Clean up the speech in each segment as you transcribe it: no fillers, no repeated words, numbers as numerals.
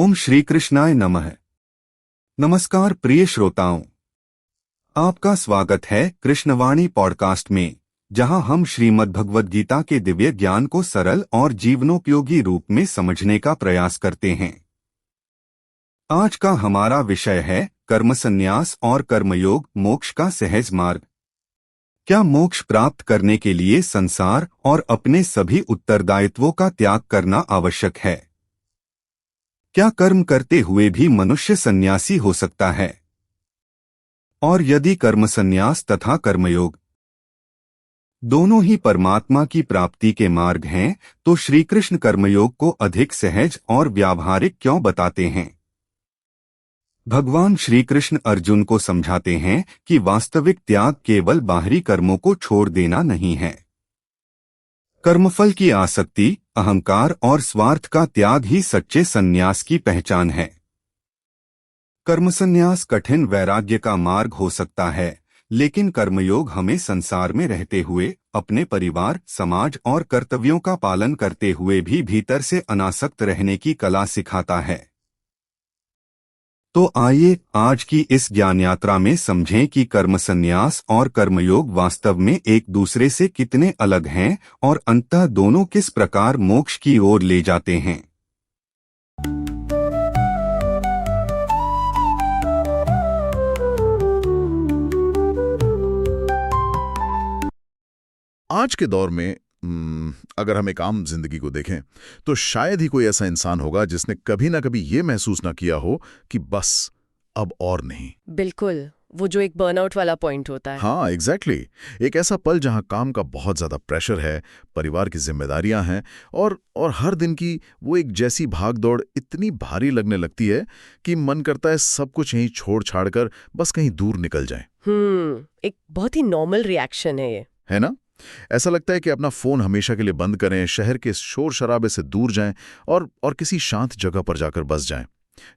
ओम श्री कृष्णाय नमः। नमस्कार प्रिय श्रोताओं, आपका स्वागत है कृष्णवाणी पॉडकास्ट में, जहां हम श्रीमद् भगवद गीता के दिव्य ज्ञान को सरल और जीवनोपयोगी रूप में समझने का प्रयास करते हैं। आज का हमारा विषय है कर्म संन्यास और कर्मयोग, मोक्ष का सहज मार्ग। क्या मोक्ष प्राप्त करने के लिए संसार और अपने सभी उत्तरदायित्वों का त्याग करना आवश्यक है? क्या कर्म करते हुए भी मनुष्य सन्यासी हो सकता है? और यदि कर्म संन्यास तथा कर्मयोग दोनों ही परमात्मा की प्राप्ति के मार्ग हैं, तो श्री कृष्ण कर्मयोग को अधिक सहज और व्यावहारिक क्यों बताते हैं? भगवान श्री कृष्ण अर्जुन को समझाते हैं कि वास्तविक त्याग केवल बाहरी कर्मों को छोड़ देना नहीं है। कर्मफल की आसक्ति, अहंकार और स्वार्थ का त्याग ही सच्चे संन्यास की पहचान है। कर्मसन्यास कठिन वैराग्य का मार्ग हो सकता है, लेकिन कर्मयोग हमें संसार में रहते हुए अपने परिवार, समाज और कर्तव्यों का पालन करते हुए भी भीतर से अनासक्त रहने की कला सिखाता है। तो आइए आज की इस ज्ञान यात्रा में समझें कि कर्म संन्यास और कर्मयोग वास्तव में एक दूसरे से कितने अलग हैं और अंततः दोनों किस प्रकार मोक्ष की ओर ले जाते हैं। आज के दौर में अगर हम एक आम जिंदगी को देखें तो शायद ही कोई ऐसा इंसान होगा जिसने कभी ना कभी ये महसूस ना किया हो कि बस अब और नहीं। बिल्कुल, वो जो एक बर्नआउट वाला पॉइंट होता है। हाँ, एग्जैक्टली। एक ऐसा पल जहां काम का बहुत ज्यादा प्रेशर है, परिवार की जिम्मेदारियां हैं और हर दिन की वो एक जैसी भागदौड़ इतनी भारी लगने लगती है कि मन करता है सब कुछ यहीं छोड़ छाड़ कर बस कहीं दूर निकल जाए। एक बहुत ही नॉर्मल रिएक्शन है ना? ऐसा लगता है कि अपना फोन हमेशा के लिए बंद करें, शहर के शोर शराबे से दूर जाएं और किसी शांत जगह पर जाकर बस जाएं,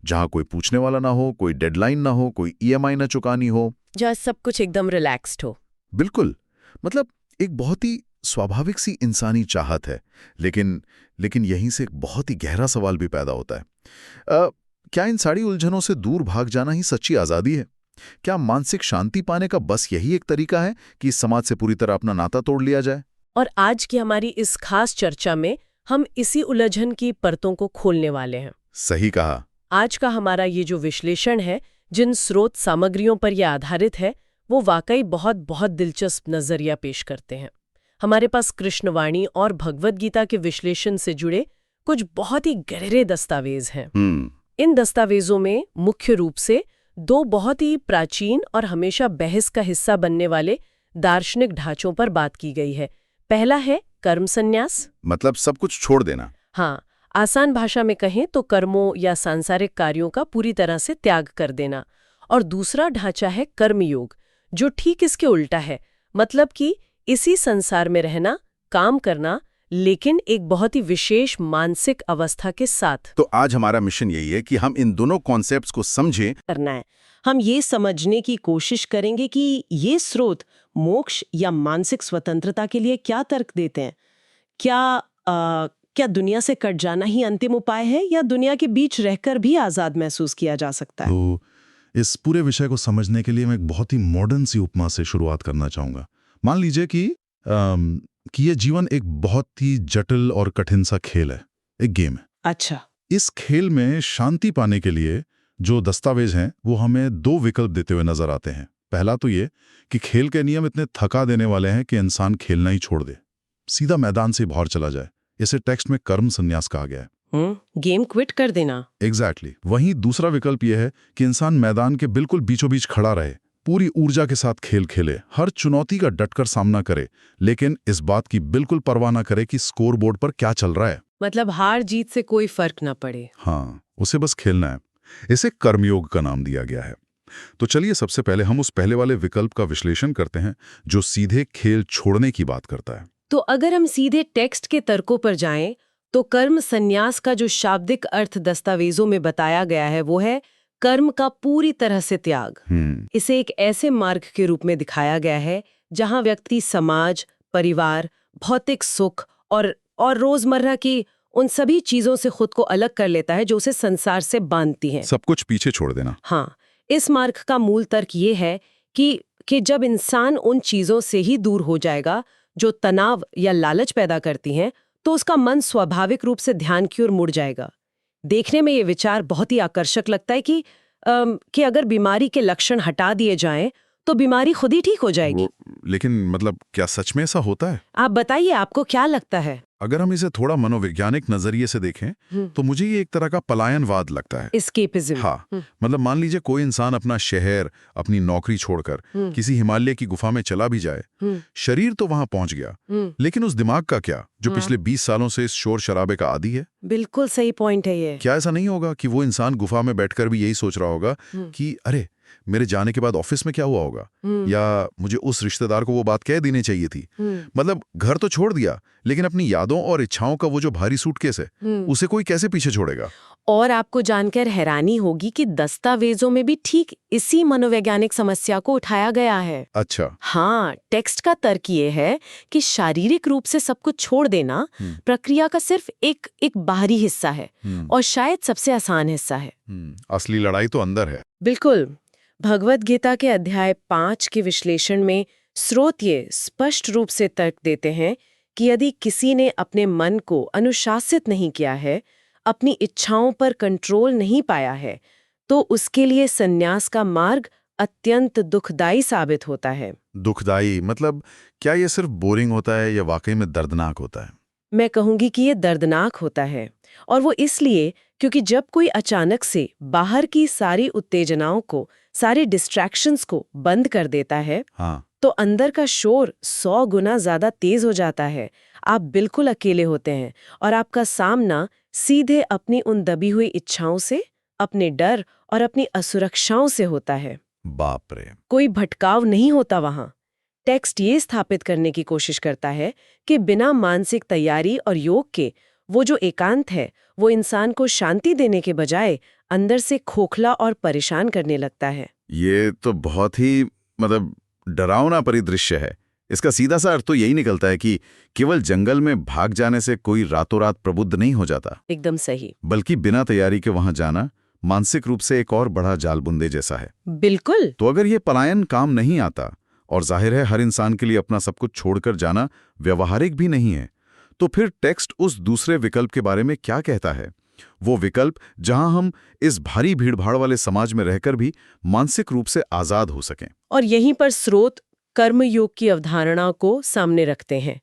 जहां कोई पूछने वाला ना हो, कोई डेडलाइन ना हो, कोई ईएमआई ना चुकानी हो, जहाँ सब कुछ एकदम रिलैक्स्ड हो। बिल्कुल। मतलब एक बहुत ही स्वाभाविक सी इंसानी चाहत है, लेकिन यहीं से एक बहुत ही गहरा सवाल भी पैदा होता है। क्या इन सारी उलझनों से दूर भाग जाना ही सच्ची आजादी है? क्या मानसिक शांति पाने का बस यही एक तरीका है कि इस समाज से पूरी तरह अपना नाता तोड़ लिया जाए? और आज की हमारी इस खास चर्चा में हम इसी उलझन की परतों को खोलने वाले हैं। सही कहा। आज का हमारा ये जो विश्लेषण है, जिन स्रोत सामग्रियों पर यह आधारित है, वो वाकई बहुत बहुत दिलचस्प नजरिया पेश करते हैं। हमारे पास कृष्णवाणी और भगवद गीता के विश्लेषण से जुड़े कुछ बहुत ही गहरे दस्तावेज हैं। इन दस्तावेजों में मुख्य रूप से दो बहुत ही प्राचीन और हमेशा बहस का हिस्सा बनने वाले दार्शनिक ढांचों पर बात की गई है। पहला है कर्म संन्यास, मतलब सब कुछ छोड़ देना। हाँ, आसान भाषा में कहें तो कर्मों या सांसारिक कार्यों का पूरी तरह से त्याग कर देना। और दूसरा ढांचा है कर्मयोग, जो ठीक इसके उल्टा है, मतलब कि इसी संसार में रहना, काम करना, लेकिन एक बहुत ही विशेष मानसिक अवस्था के साथ। तो आज हमारा मिशन यही है कि हम इन दोनों कॉन्सेप्ट्स को समझें। करना है, हम ये समझने की कोशिश करेंगे कि ये स्रोत मोक्ष या मानसिक स्वतंत्रता के लिए क्या तर्क देते हैं। क्या दुनिया से कट जाना ही अंतिम उपाय है, या दुनिया के बीच रहकर भी आजाद महसूस किया जा सकता है? तो इस पूरे विषय को समझने के लिए मैं एक बहुत ही मॉडर्न सी उपमा से शुरुआत करना चाहूंगा। मान लीजिए कि ये जीवन एक बहुत ही जटिल और कठिन सा खेल है, एक गेम है। अच्छा। इस खेल में शांति पाने के लिए जो दस्तावेज हैं वो हमें दो विकल्प देते हुए नजर आते हैं। पहला तो ये कि खेल के नियम इतने थका देने वाले हैं कि इंसान खेलना ही छोड़ दे, सीधा मैदान से बाहर चला जाए। इसे टेक्स्ट में कर्म संन्यास कहा गया है। गेम क्विट कर देना। एग्जैक्टली। वहीं दूसरा विकल्प यह है कि इंसान मैदान के बिल्कुल बीचों बीच खड़ा रहे, पूरी ऊर्जा के साथ खेल खेले, हर चुनौती का डटकर सामना करे, लेकिन इस बात की बिल्कुल परवाह न करे कि स्कोर बोर्ड पर क्या चल रहा है। मतलब हार जीत से कोई फर्क न पड़े। हाँ, उसे बस खेलना है। इसे कर्मयोग का नाम दिया गया है। तो चलिए सबसे पहले हम उस पहले वाले विकल्प का विश्लेषण करते हैं, जो सीधे खेल छोड़ने की बात करता है। तो अगर हम सीधे टेक्स्ट के तर्कों पर जाएं, तो कर्म संन्यास का जो शाब्दिक अर्थ दस्तावेजों में बताया गया है वो है कर्म का पूरी तरह से त्याग। इसे एक ऐसे मार्ग के रूप में दिखाया गया है जहां व्यक्ति समाज, परिवार, भौतिक सुख और रोजमर्रा की उन सभी चीजों से खुद को अलग कर लेता है जो उसे संसार से बांधती हैं। सब कुछ पीछे छोड़ देना। हाँ, इस मार्ग का मूल तर्क ये है कि जब इंसान उन चीजों से ही दूर हो जाएगा जो तनाव या लालच पैदा करती हैं, तो उसका मन स्वाभाविक रूप से ध्यान की ओर मुड़ जाएगा। देखने में ये विचार बहुत ही आकर्षक लगता है कि अगर बीमारी के लक्षण हटा दिए जाएं तो बीमारी खुद ही ठीक हो जाएगी। लेकिन मतलब क्या सच में ऐसा होता है? आप बताइए, आपको क्या लगता है? अगर हम इसे थोड़ा मनोवैज्ञानिक नजरिए से देखें तो मुझे ये एक तरह का पलायनवाद लगता है। एस्केपिज्म। हाँ, मतलब मान लीजिए कोई इंसान अपना शहर, अपनी नौकरी छोड़कर किसी हिमालय की गुफा में चला भी जाए, शरीर तो वहां पहुंच गया, लेकिन उस दिमाग का क्या जो पिछले 20 सालों से इस शोर शराबे का आदी है? बिल्कुल सही पॉइंट है ये। क्या ऐसा नहीं होगा कि वो इंसान गुफा में बैठकर भी यही सोच रहा होगा कि अरे मेरे जाने के बाद ऑफिस में क्या हुआ होगा, या मुझे उस रिश्तेदार को वो बात कह देनी चाहिए थी। मतलब घर तो छोड़ दिया, लेकिन अपनी यादों और इच्छाओं का वो जो भारी सूटकेस है उसे कोई कैसे पीछे छोड़ेगा? और आपको जानकर हैरानी होगी कि दस्तावेजों में भी ठीक इसी मनोवैज्ञानिक समस्या को उठाया गया है। अच्छा। हाँ, टेक्स्ट का तर्क ये है कि शारीरिक रूप से सब कुछ छोड़ देना प्रक्रिया का सिर्फ एक बाहरी हिस्सा है और शायद सबसे आसान हिस्सा है। असली लड़ाई तो अंदर है। बिल्कुल। भगवद गीता के अध्याय 5 के विश्लेषण में स्रोत ये स्पष्ट रूप से तर्क देते हैं कि यदि किसी ने अपने मन को अनुशासित नहीं किया है, अपनी इच्छाओं पर कंट्रोल नहीं पाया है, तो उसके लिए संन्यास का मार्ग अत्यंत दुखदायी साबित होता है। दुखदायी मतलब क्या ये सिर्फ बोरिंग होता है या वाकई में दर्दनाक होता है? मैं कहूंगी कि ये दर्दनाक होता है, और वो इसलिए क्योंकि जब कोई अचानक से बाहर की सारी उत्तेजनाओं को, सारे डिस्ट्रैक्शंस को बंद कर देता है, हाँ, तो अंदर का शोर 100 गुना ज्यादा तेज हो जाता है। आप बिल्कुल अकेले होते हैं और आपका सामना सीधे अपनी उन दबी हुई इच्छाओं से, अपने डर और अपनी असुरक्षाओं से होता है। बाप रे। कोई भटकाव नहीं होता वहां। टेक्स्ट ये स्थापित करने की कोशिश करता है कि बिना मानसिक तैयारी और योग के वो जो एकांत है वो इंसान को शांति देने के बजाय अंदर से खोखला और परेशान करने लगता है। ये तो बहुत ही मतलब डरावना परिदृश्य है। इसका सीधा सा अर्थ तो यही निकलता है कि केवल जंगल में भाग जाने से कोई रातों रात प्रबुद्ध नहीं हो जाता। एकदम सही। बल्कि बिना तैयारी के वहां जाना मानसिक रूप से एक और बड़ा जालबुंदे जैसा है। बिल्कुल। तो अगर ये पलायन काम नहीं आता, और जाहिर है हर इंसान के लिए अपना सब कुछ छोड़कर जाना व्यवहारिक भी नहीं है, तो फिर टेक्स्ट उस दूसरे विकल्प के बारे में क्या कहता है? वो विकल्प जहां हम इस भारी भीड़भाड़ वाले समाज में रहकर भी मानसिक रूप से आजाद हो सकें। और यहीं पर स्रोत कर्मयोग की अवधारणा को सामने रखते हैं।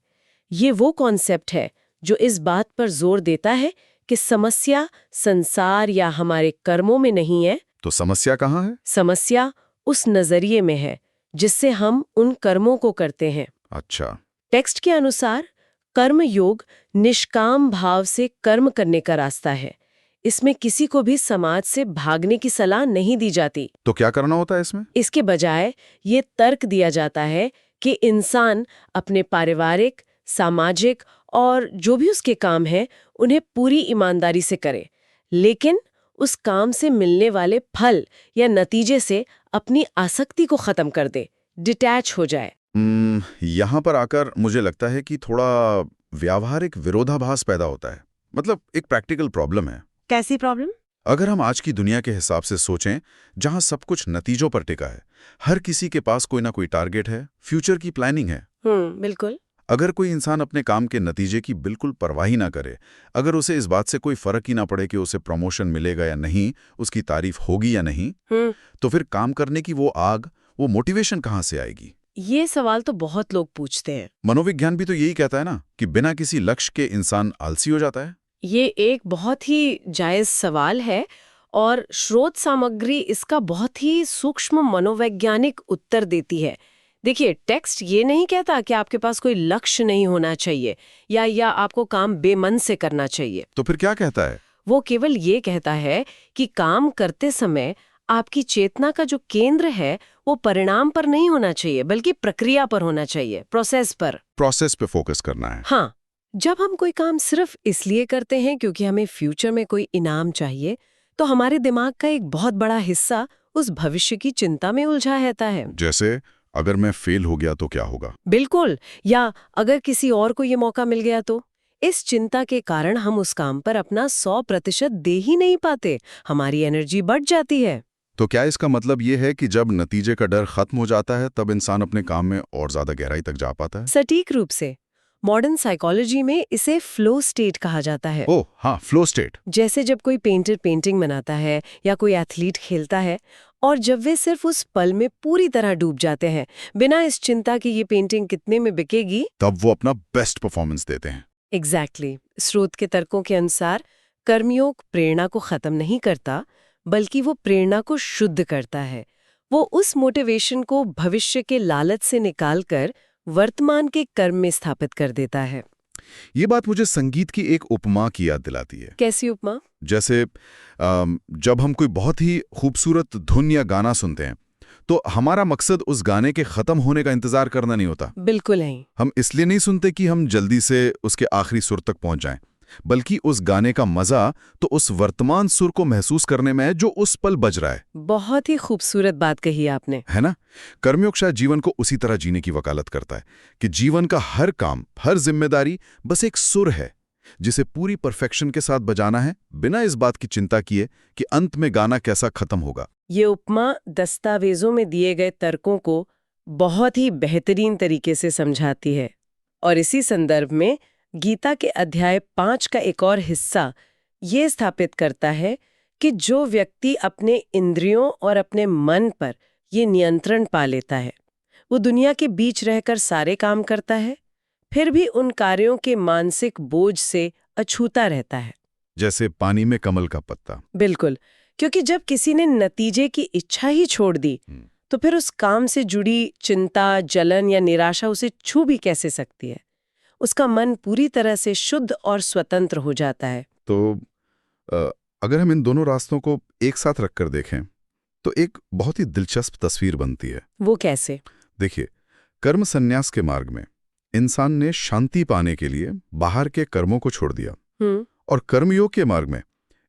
ये वो कॉन्सेप्ट है जो इस बात पर जोर देता है कि समस्या संसार या हमारे कर्मों में नहीं है। तो समस्या कहाँ है? समस्या उस नजरिए में है जिससे हम उन कर्मों को करते हैं। अच्छा। टेक्स्ट के अनुसार कर्म योग निष्काम भाव से कर्म करने का रास्ता है। इसमें किसी को भी समाज से भागने की सलाह नहीं दी जाती। तो क्या करना होता है इसमें? इसके बजाय ये तर्क दिया जाता है कि इंसान अपने पारिवारिक, सामाजिक और जो भी उसके काम हैं उन्हें पूरी ईमानदारी से करे, लेकिन उस काम से मिलने वाले फल या नतीजे से अपनी आसक्ति को खत्म कर दे, डिटैच हो जाए। यहाँ पर आकर मुझे लगता है कि थोड़ा व्यावहारिक विरोधाभास पैदा होता है। मतलब एक प्रैक्टिकल प्रॉब्लम है। कैसी प्रॉब्लम? अगर हम आज की दुनिया के हिसाब से सोचें, जहां सब कुछ नतीजों पर टिका है, हर किसी के पास कोई ना कोई टारगेट है, फ्यूचर की प्लानिंग है। बिल्कुल। अगर कोई इंसान अपने काम के नतीजे की बिल्कुल परवाह ही ना करे, अगर उसे इस बात से कोई फर्क ही ना पड़े कि उसे प्रमोशन मिलेगा या नहीं, उसकी तारीफ होगी या नहीं, तो फिर काम करने की वो आग, वो मोटिवेशन कहाँ से आएगी? ये सवाल तो बहुत लोग पूछते हैं। मनोविज्ञान भी तो यही कहता है ना कि बिना किसी लक्ष्य के इंसान आलसी हो जाता है। ये एक बहुत ही जायज सवाल है और स्रोत सामग्री इसका बहुत ही सूक्ष्म मनोवैज्ञानिक उत्तर देती है। देखिए, टेक्स्ट ये नहीं कहता कि आपके पास कोई लक्ष्य नहीं होना चाहिए या आपको काम बेमन से करना चाहिए। तो फिर क्या कहता है? वो केवल ये कहता है कि काम करते समय आपकी चेतना का जो केंद्र है वो परिणाम पर नहीं होना चाहिए, बल्कि प्रक्रिया पर होना चाहिए, प्रोसेस पर। प्रोसेस पे फोकस करना है। हाँ, जब हम कोई काम सिर्फ इसलिए करते हैं क्योंकि हमें फ्यूचर में कोई इनाम चाहिए, तो हमारे दिमाग का एक बहुत बड़ा हिस्सा उस भविष्य की चिंता में उलझा रहता है। जैसे अगर मैं फेल हो गया तो क्या होगा? बिल्कुल। या अगर किसी और को ये मौका मिल गया तो, इस चिंता के कारण हम उस काम पर अपना 100% दे ही नहीं पाते, हमारी एनर्जी बढ़ जाती है। तो क्या इसका मतलब ये है कि जब नतीजे का डर खत्म हो जाता है तब इंसान अपने काम में और ज्यादा गहराई तक जा पाता है? सटीक रूप से। मॉडर्न साइकोलॉजी में इसे फ्लो स्टेट कहा जाता है। ओह हाँ, फ्लो स्टेट। जैसे जब कोई पेंटर पेंटिंग बनाता है या कोई एथलीट खेलता है, और जब वे सिर्फ उस पल में पूरी तरह डूब जाते हैं, बिना इस चिंता कि ये पेंटिंग कितने में बिकेगी, तब वो अपना बेस्ट परफॉर्मेंस देते हैं। एग्जैक्टली। स्रोत के तर्कों के अनुसार कर्मयोग प्रेरणा को खत्म नहीं करता, बल्कि वो प्रेरणा को शुद्ध करता है। वो उस मोटिवेशन को भविष्य के लालच से निकालकर वर्तमान के कर्म में स्थापित कर देता है। ये बात मुझे संगीत की एक उपमा की याद दिलाती है। कैसी उपमा? जैसे जब हम कोई बहुत ही खूबसूरत धुन या गाना सुनते हैं तो हमारा मकसद उस गाने के खत्म होने का इंतजार करना नहीं होता। बिल्कुल नहीं। हम इसलिए नहीं सुनते कि हम जल्दी से उसके आखिरी सुर तक पहुंच जाएं, बल्कि उस गाने का मजा तो उस वर्तमान सुर को महसूस करने में है जो उस पल बज रहा है। बहुत ही खूबसूरत बात कही आपने। है ना? कर्मयोग शायद जीवन को उसी तरह जीने की वकालत करता है कि जीवन का हर काम, हर जिम्मेदारी बस एक सुर है जिसे पूरी परफेक्शन के साथ बजाना है, बिना इस बात की चिंता किए कि अंत में गाना कैसा खत्म होगा। ये उपमा दस्तावेजों में दिए गए तर्कों को बहुत ही बेहतरीन तरीके से समझाती है। और इसी संदर्भ में गीता के अध्याय 5 का एक और हिस्सा ये स्थापित करता है कि जो व्यक्ति अपने इंद्रियों और अपने मन पर ये नियंत्रण पा लेता है, वो दुनिया के बीच रहकर सारे काम करता है, फिर भी उन कार्यों के मानसिक बोझ से अछूता रहता है। जैसे पानी में कमल का पत्ता। बिल्कुल, क्योंकि जब किसी ने नतीजे की इच्छा ही छोड़ दी, तो फिर उस काम से जुड़ी चिंता, जलन या निराशा उसे छू भी कैसे सकती है? उसका मन पूरी तरह से शुद्ध और स्वतंत्र हो जाता है। तो अगर हम इन दोनों रास्तों को एक साथ रखकर देखें तो एक बहुत ही दिलचस्प तस्वीर बनती है। वो कैसे? देखिए, कर्म संन्यास के मार्ग में इंसान ने शांति पाने के लिए बाहर के कर्मों को छोड़ दिया, और कर्मयोग के मार्ग में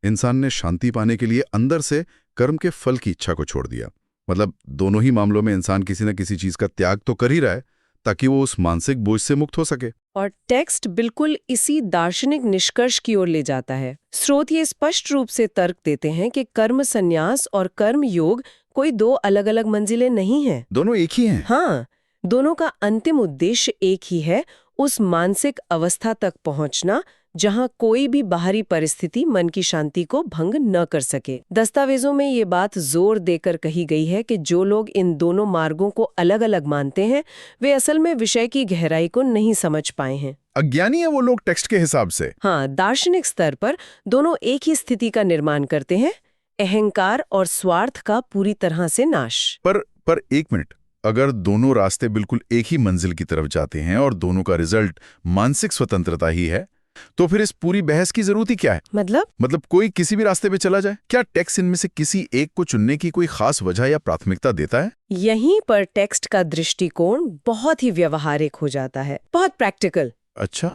इंसान ने शांति पाने के लिए अंदर से कर्म के फल की इच्छा को छोड़ दिया। मतलब दोनों ही मामलों में इंसान किसी न किसी चीज का त्याग तो कर ही रहा है ताकि वो उस मानसिक बोझ से मुक्त हो सके। और टेक्स्ट बिल्कुल इसी दार्शनिक निष्कर्ष की ओर ले जाता है। स्रोत ये स्पष्ट रूप से तर्क देते हैं कि कर्म संन्यास और कर्म योग कोई दो अलग अलग मंजिलें नहीं हैं। दोनों एक ही हैं। हाँ, दोनों का अंतिम उद्देश्य एक ही है, उस मानसिक अवस्था तक पहुंचना जहां कोई भी बाहरी परिस्थिति मन की शांति को भंग न कर सके। दस्तावेजों में ये बात जोर देकर कही गई है कि जो लोग इन दोनों मार्गों को अलग अलग मानते हैं, वे असल में विषय की गहराई को नहीं समझ पाए हैं। अज्ञानी है वो लोग टेक्स्ट के हिसाब से। हाँ, दार्शनिक स्तर पर दोनों एक ही स्थिति का निर्माण करते हैं, अहंकार और स्वार्थ का पूरी तरह से नाश। पर एक मिनट, अगर दोनों रास्ते बिल्कुल एक ही मंजिल की तरफ जाते हैं और दोनों का रिजल्ट मानसिक स्वतंत्रता ही है, तो फिर इस पूरी बहस की जरूरत ही क्या है? मतलब कोई किसी भी रास्ते पे चला जाए। क्या टेक्स्ट इनमें से किसी एक को चुनने की कोई खास वजह या प्राथमिकता देता है? यहीं पर टेक्स्ट का दृष्टिकोण बहुत ही व्यवहारिक हो जाता है, बहुत प्रैक्टिकल। अच्छा।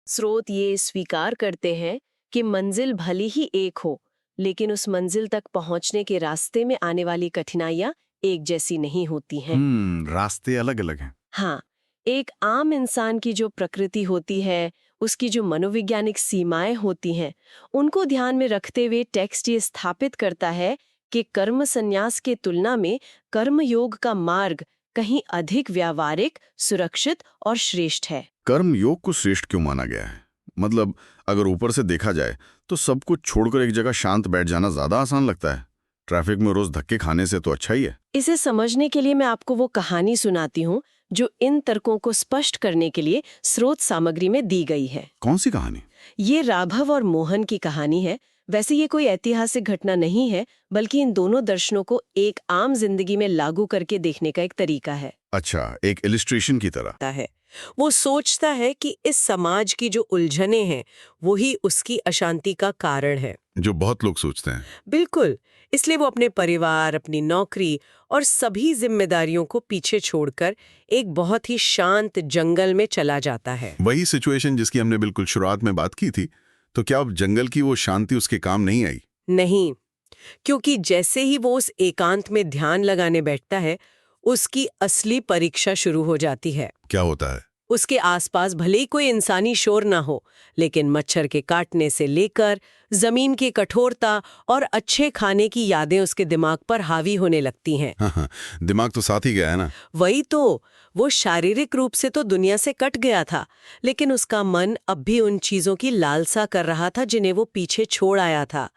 स्रोत ये स्वीकार करते हैं कि मंजिल भली ही एक हो, लेकिन उस मंजिल तक पहुंचने के रास्ते में आने वाली कठिनाइयां एक जैसी नहीं होती हैं। रास्ते अलग अलग हैं। हाँ, एक आम इंसान की जो प्रकृति होती है, उसकी जो मनोवैज्ञानिक सीमाएं होती हैं, उनको ध्यान में रखते हुए टेक्स्ट ये स्थापित करता है कि कर्म संन्यास के तुलना में कर्म योग का मार्ग कहीं अधिक व्यावहारिक, सुरक्षित और श्रेष्ठ है। कर्म योग को श्रेष्ठ क्यों माना गया है? मतलब अगर ऊपर से देखा जाए तो सब कुछ छोड़कर एक जगह शांत बैठ जाना ज्यादा आसान लगता है। ट्रैफिक में रोज धक्के खाने से तो अच्छा ही है। इसे समझने के लिए मैं आपको वो कहानी सुनाती हूँ जो इन तर्कों को स्पष्ट करने के लिए स्रोत सामग्री में दी गई है। कौन सी कहानी? ये राघव और मोहन की कहानी है। वैसे ये कोई ऐतिहासिक घटना नहीं है, बल्कि इन दोनों दर्शनों को एक आम जिंदगी में लागू करके देखने का एक तरीका है। अच्छा, एक इलिस्ट्रेशन की तरह है। वो सोचता है कि इस समाज की जो उलझने हैं वही उसकी अशांति का कारण है, जो बहुत लोग सोचते हैं। बिल्कुल। इसलिए वो अपने परिवार, अपनी नौकरी और सभी जिम्मेदारियों को पीछे छोड़कर एक बहुत ही शांत जंगल में चला जाता है। वही सिचुएशन जिसकी हमने बिल्कुल शुरुआत में बात की थी। तो क्या अब जंगल की वो शांति उसके काम नहीं आई? नहीं, क्योंकि जैसे ही वो उस एकांत में ध्यान लगाने बैठता है, उसकी असली परीक्षा शुरू हो जाती है। क्या होता है? उसके आसपास भले ही कोई इंसानी शोर ना हो, लेकिन मच्छर के काटने से लेकर जमीन की कठोरता और अच्छे खाने की यादें उसके दिमाग पर हावी होने लगती हैं। हाँ, दिमाग तो साथ ही गया है ना। वही तो, वो शारीरिक रूप से तो दुनिया से कट गया था, लेकिन उसका मन अब भी उन चीजों की लालसा कर रहा था जिन्हें वो पीछे छोड़ आया था।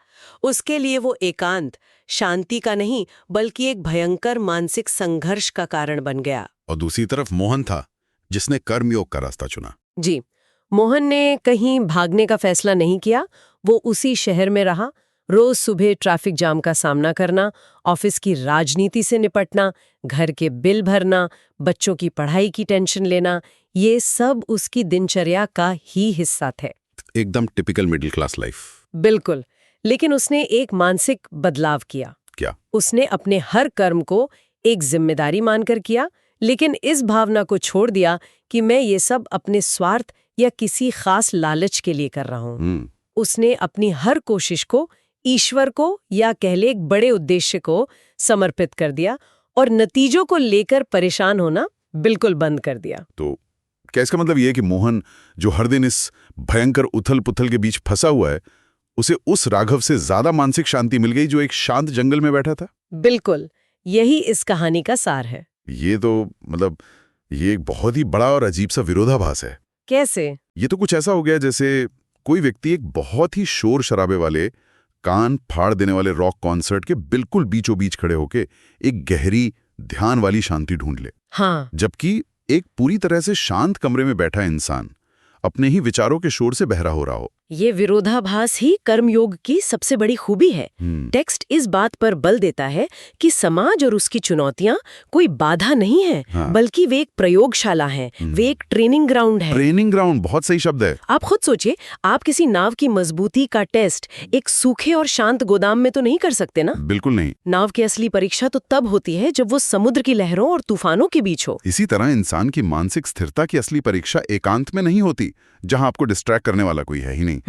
उसके लिए वो एकांत शांति का नहीं, बल्कि एक भयंकर मानसिक संघर्ष का कारण बन गया। और दूसरी तरफ मोहन था, जिसने कर्मयोग का रास्ता चुना। जी, मोहन ने कहीं भागने का फैसला नहीं किया। वो उसी शहर में रहा, रोज सुबह ट्रैफिक जाम का सामना करना, ऑफिस की राजनीति से निपटना, घर के बिल भरना, बच्चों की पढ़ाई की टेंशन लेना, ये सब उसकी दिनचर्या का ही हिस्सा थे। एकदम टिपिकल मिडिल क्लास लाइफ। बिल्कुल, लेकिन उसने एक मानसिक बदलाव किया। क्या? उसने अपने हर कर्म को एक जिम्मेदारी मानकर किया, लेकिन इस भावना को छोड़ दिया कि मैं ये सब अपने स्वार्थ या किसी खास लालच के लिए कर रहा हूँ। उसने अपनी हर कोशिश को ईश्वर को या कह ले एक बड़े उद्देश्य को समर्पित कर दिया और नतीजों को लेकर परेशान होना बिल्कुल बंद कर दिया। तो क्या इसका मतलब ये है कि मोहन, जो हर दिन इस भयंकर उथल पुथल के बीच फंसा हुआ है, उसे उस राघव से ज्यादा मानसिक शांति मिल गई जो एक शांत जंगल में बैठा था? बिल्कुल, यही इस कहानी का सार है। ये तो मतलब ये एक बहुत ही बड़ा और अजीब सा विरोधाभास है। कैसे? ये तो कुछ ऐसा हो गया जैसे कोई व्यक्ति एक बहुत ही शोर शराबे वाले, कान फाड़ देने वाले रॉक कॉन्सर्ट के बिल्कुल बीचों बीच खड़े होके एक गहरी ध्यान वाली शांति ढूंढ ले। हाँ, जबकि एक पूरी तरह से शांत कमरे में बैठा इंसान अपने ही विचारों के शोर से बहरा हो रहा हो। ये विरोधाभास ही कर्मयोग की सबसे बड़ी खूबी है। टेक्स्ट इस बात पर बल देता है कि समाज और उसकी चुनौतियां कोई बाधा नहीं है, बल्कि वे एक प्रयोगशाला है, वे एक ट्रेनिंग ग्राउंड है। ट्रेनिंग ग्राउंड बहुत सही शब्द है। आप खुद सोचिए, आप किसी नाव की मजबूती का टेस्ट एक सूखे और शांत गोदाम में तो नहीं कर सकते ना। बिल्कुल नहीं। नाव की असली परीक्षा तो तब होती है जब वो समुद्र की लहरों और तूफानों के बीच हो। इसी तरह इंसान की मानसिक स्थिरता की असली परीक्षा एकांत में नहीं होती, जहां आपको डिस्ट्रैक्ट करने वाला कोई है ही नहीं।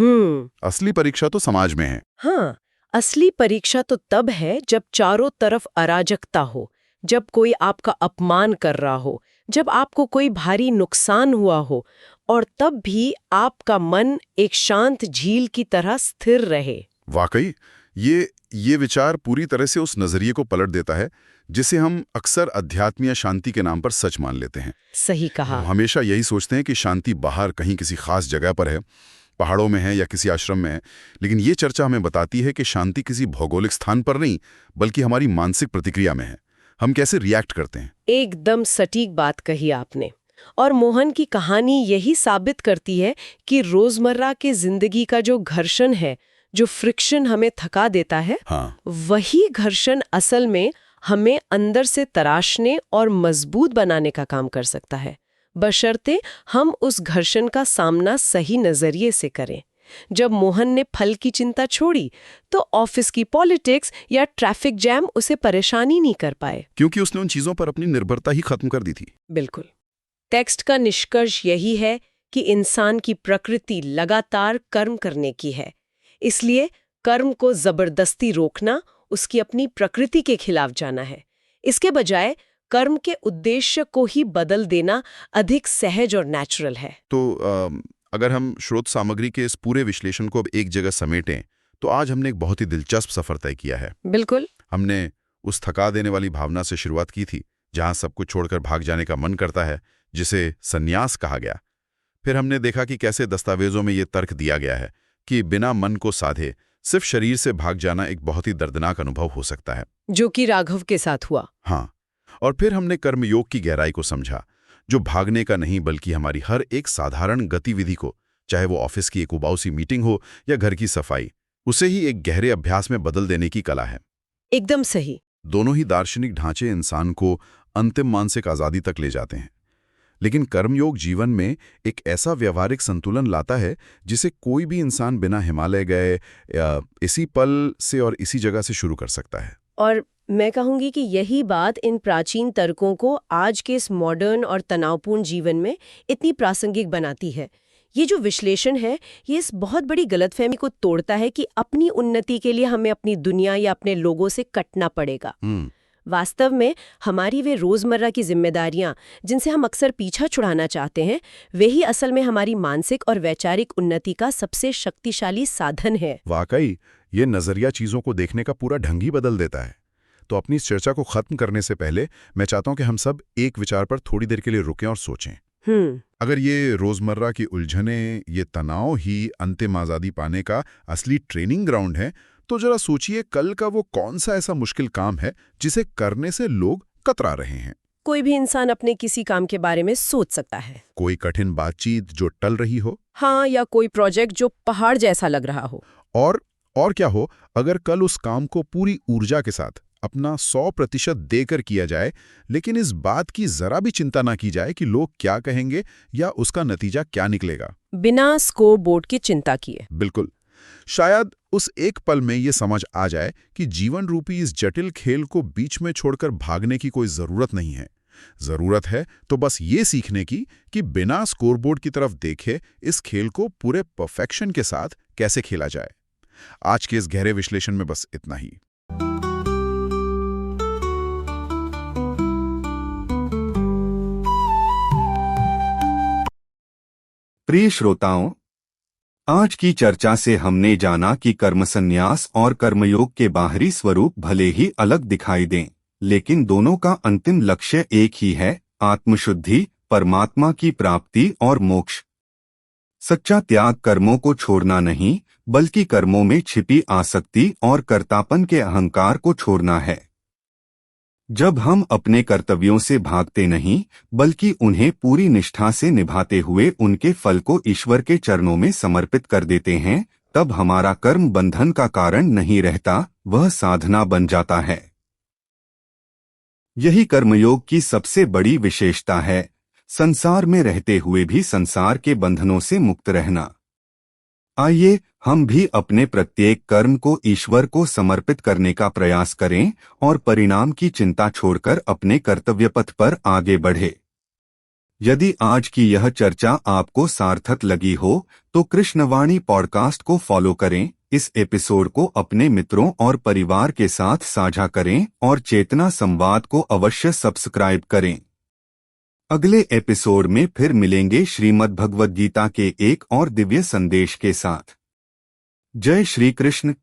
असली परीक्षा तो समाज में है। हाँ, असली परीक्षा तो तब है जब चारों तरफ अराजकता हो, जब कोई आपका अपमान कर रहा हो, जब आपको कोई भारी नुकसान हुआ हो, और तब भी आपका मन एक शांत झील की तरह स्थिर रहे। वाकई ये विचार पूरी तरह से उस नजरिए को पलट देता है जिसे हम अक्सर अध्यात्म या शांति के नाम पर सच मान लेते हैं। सही कहा। हम हमेशा यही सोचते हैं कि शांति बाहर कहीं किसी खास जगह पर है, पहाड़ों में है या किसी आश्रम में है, लेकिन ये चर्चा हमें बताती है कि शांति किसी भौगोलिक स्थान पर नहीं, बल्कि हमारी मानसिक प्रतिक्रिया में है। हम कैसे रिएक्ट करते हैं। एकदम सटीक बात कही आपने। और मोहन की कहानी यही साबित करती है कि रोजमर्रा के जिंदगी का जो घर्षण है, जो फ्रिक्शन हमें थका देता है, वही घर्षण असल में हमें अंदर से तराशने और मजबूत बनाने का काम कर सकता है, बशर्ते हम उस घर्षण का सामना सही नजरिए से करें। जब मोहन ने फल की चिंता छोड़ी तो ऑफिस की पॉलिटिक्स या ट्रैफिक जैम उसे परेशानी नहीं कर पाए, क्योंकि उसने उन चीजों पर अपनी निर्भरता ही खत्म कर दी थी। बिल्कुल। टेक्स्ट का निष्कर्ष यही है कि इंसान की प्रकृति लगातार कर्म करने की है, इसलिए कर्म को जबरदस्ती रोकना उसकी अपनी प्रकृति के खिलाफ जाना है। इसके बजाय कर्म के उद्देश्य को ही बदल देना अधिक सहज और नेचुरल है। तो अगर हम स्रोत सामग्री के इस पूरे विश्लेषण को अब एक जगह समेटें, तो आज हमने एक बहुत ही दिलचस्प सफर तय किया है। बिल्कुल। हमने उस थका देने वाली भावना से शुरुआत की थी जहां सब कुछ छोड़कर भाग जाने का मन करता है, जिसे संन्यास कहा गया। फिर हमने देखा कि कैसे दस्तावेजों में ये तर्क दिया गया है कि बिना मन को साधे सिर्फ शरीर से भाग जाना एक बहुत ही दर्दनाक अनुभव हो सकता है, जो कि राघव के साथ हुआ। हाँ, और फिर हमने कर्मयोग की गहराई को समझा, जो भागने का नहीं बल्कि हमारी हर एक साधारण गतिविधि को, चाहे वो ऑफिस की एक उबाऊ सी मीटिंग हो या घर की सफाई, उसे ही एक गहरे अभ्यास में बदल देने की कला है। एकदम सही। दोनों ही दार्शनिक ढांचे इंसान को अंतिम मानसिक आजादी तक ले जाते हैं, लेकिन कर्मयोग जीवन में एक ऐसा व्यवहारिक संतुलन लाता है जिसे कोई भी इंसान बिना हिमालय गए या इसी पल से और इसी जगह से शुरू कर सकता है। और मैं कहूंगी कि यही बात इन प्राचीन तर्कों को आज के इस मॉडर्न और तनावपूर्ण जीवन में इतनी प्रासंगिक बनाती है। ये जो विश्लेषण है, ये इस बहुत बड़ी गलतफहमी को तोड़ता है कि अपनी उन्नति के लिए हमें अपनी दुनिया या अपने लोगों से कटना पड़ेगा। वास्तव में हमारी वे रोजमर्रा की जिम्मेदारियां जिनसे हम अक्सर पीछा छुड़ाना चाहते हैं, वे ही असल में हमारी मानसिक और वैचारिक उन्नति का सबसे शक्तिशाली साधन है। वाकई ये नजरिया चीजों को देखने का पूरा ढंग ही बदल देता है। तो अपनी इस चर्चा को खत्म करने से पहले मैं चाहता हूं कि हम सब एक विचार पर थोड़ी देर के लिए रुकें और सोचें। अगर ये रोजमर्रा की उलझने, ये तनाव ही अंतिम आजादी पाने का असली ट्रेनिंग ग्राउंड है, तो जरा सोचिए कल का वो कौन सा ऐसा मुश्किल काम है जिसे करने से लोग कतरा रहे हैं। कोई भी इंसान अपने किसी काम के बारे में सोच सकता है। कोई कठिन बातचीत जो टल रही हो, हाँ, या कोई प्रोजेक्ट जो पहाड़ जैसा लग रहा हो। और क्या हो अगर कल उस काम को पूरी ऊर्जा के साथ अपना 100% देकर किया जाए, लेकिन इस बात की जरा भी चिंता ना की जाए कि लोग क्या कहेंगे या उसका नतीजा क्या निकलेगा, बिना स्कोर बोर्ड की चिंता किए। बिल्कुल। शायद उस एक पल में ये समझ आ जाए कि जीवन रूपी इस जटिल खेल को बीच में छोड़कर भागने की कोई जरूरत नहीं है। जरूरत है तो बस ये सीखने की कि बिना स्कोरबोर्ड की तरफ देखे इस खेल को पूरे परफेक्शन के साथ कैसे खेला जाए। आज के इस गहरे विश्लेषण में बस इतना ही। प्रिय श्रोताओं, आज की चर्चा से हमने जाना कि कर्मसन्यास और कर्मयोग के बाहरी स्वरूप भले ही अलग दिखाई दें, लेकिन दोनों का अंतिम लक्ष्य एक ही है, आत्मशुद्धि, परमात्मा की प्राप्ति और मोक्ष। सच्चा त्याग कर्मों को छोड़ना नहीं, बल्कि कर्मों में छिपी आसक्ति और कर्तापन के अहंकार को छोड़ना है। जब हम अपने कर्तव्यों से भागते नहीं, बल्कि उन्हें पूरी निष्ठा से निभाते हुए उनके फल को ईश्वर के चरणों में समर्पित कर देते हैं, तब हमारा कर्म बंधन का कारण नहीं रहता, वह साधना बन जाता है। यही कर्मयोग की सबसे बड़ी विशेषता है, संसार में रहते हुए भी संसार के बंधनों से मुक्त रहना। आइए हम भी अपने प्रत्येक कर्म को ईश्वर को समर्पित करने का प्रयास करें और परिणाम की चिंता छोड़कर अपने कर्तव्य पथ पर आगे बढ़े। यदि आज की यह चर्चा आपको सार्थक लगी हो, तो कृष्णवाणी पॉडकास्ट को फॉलो करें, इस एपिसोड को अपने मित्रों और परिवार के साथ साझा करें और चेतना संवाद को अवश्य सब्सक्राइब करें। अगले एपिसोड में फिर मिलेंगे श्रीमद् भगवद गीता के एक और दिव्य संदेश के साथ। जय श्री कृष्ण।